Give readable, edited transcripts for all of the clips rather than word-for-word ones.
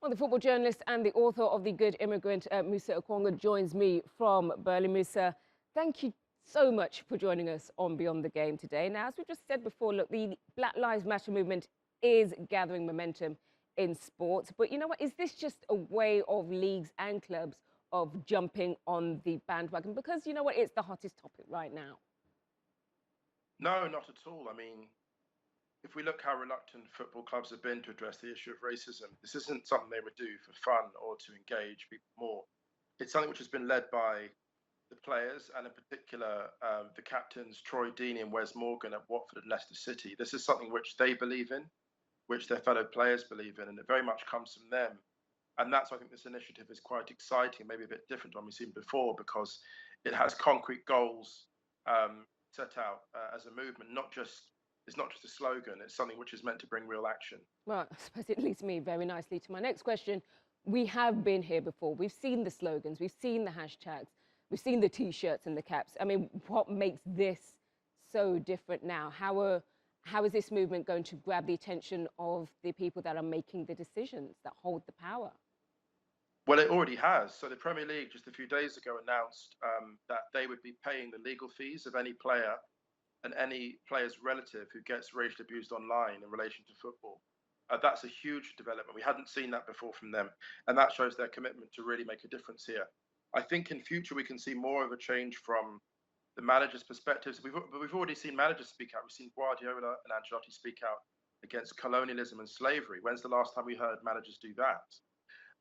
Well, the football journalist and the author of The Good Immigrant, Musa Okwonga, joins me from Berlin. Musa, thank you so much for joining us on Beyond the Game today. Now, as we just said before, look, the Black Lives Matter movement is gathering momentum in sports. But you know what? Is this just a way of leagues and clubs of jumping on the bandwagon? Because you know what? It's the hottest topic right now. No, not at all. I mean, if we look how reluctant football clubs have been to address the issue of racism, this isn't something they would do for fun or to engage people more. It's something which has been led by the players and in particular the captains, Troy Deeney and Wes Morgan at Watford and Leicester City. This is something which they believe in, which their fellow players believe in, and it very much comes from them. And that's why I think this initiative is quite exciting, maybe a bit different to what we've seen before, because it has concrete goals set out as a movement, it's not just a slogan, it's something which is meant to bring real action. Well, I suppose it leads me very nicely to my next question. We have been here before. We've seen the slogans, we've seen the hashtags, we've seen the T-shirts and the caps. I mean, what makes this so different now? How is this movement going to grab the attention of the people that are making the decisions, that hold the power? Well, it already has. So the Premier League just a few days ago announced that they would be paying the legal fees of any player and any player's relative who gets racially abused online in relation to football. That's a huge development. We hadn't seen that before from them. And that shows their commitment to really make a difference here. I think in future we can see more of a change from the managers' perspectives. We've already seen managers speak out. We've seen Guardiola and Ancelotti speak out against colonialism and slavery. When's the last time we heard managers do that?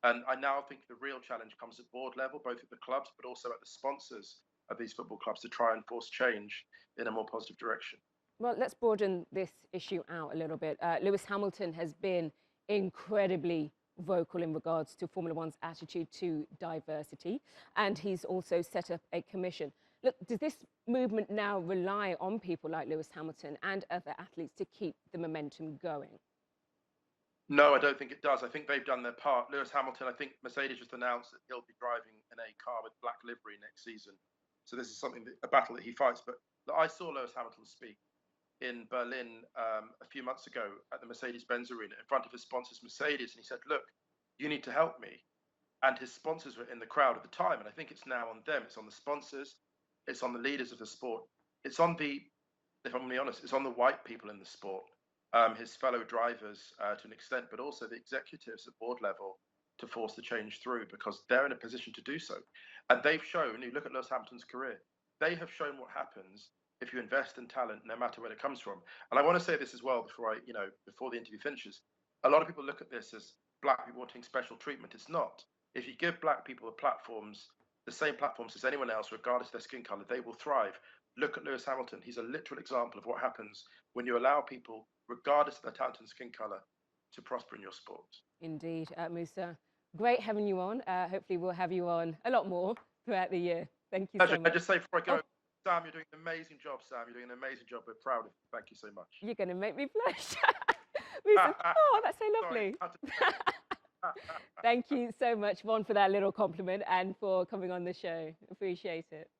And I now think the real challenge comes at board level, both at the clubs, but also at the sponsors of these football clubs to try and force change in a more positive direction. Well, let's broaden this issue out a little bit. Lewis Hamilton has been incredibly vocal in regards to Formula One's attitude to diversity, and he's also set up a commission. Look, does this movement now rely on people like Lewis Hamilton and other athletes to keep the momentum going? No, I don't think it does. I think they've done their part. Lewis Hamilton, I think Mercedes just announced that he'll be driving in a car with black livery next season. So this is a battle that he fights. But I saw Lewis Hamilton speak in Berlin a few months ago at the Mercedes-Benz Arena in front of his sponsors, Mercedes, and he said, "Look, you need to help me." And his sponsors were in the crowd at the time, and I think it's now on them. It's on the sponsors, it's on the leaders of the sport, it's on if I'm being honest, it's on the white people in the sport, his fellow drivers to an extent, but also the executives at board level to force the change through because they're in a position to do so. And they've shown, you look at Lewis Hamilton's career, they have shown what happens if you invest in talent, no matter where it comes from. And I want to say this as well before the interview finishes. A lot of people look at this as black people wanting special treatment. It's not. If you give black people the same platforms as anyone else, regardless of their skin color, they will thrive. Look at Lewis Hamilton. He's a literal example of what happens when you allow people, regardless of their talent and skin color, to prosper in your sport. Indeed, Musa. Great having you on. Hopefully we'll have you on a lot more throughout the year. Thank you so much. I just say before I go, Sam, you're doing an amazing job, Sam. You're doing an amazing job. We're proud of you. Thank you so much. You're going to make me blush. Musa, oh, that's so lovely. Thank you so much, Von, for that little compliment and for coming on the show. Appreciate it.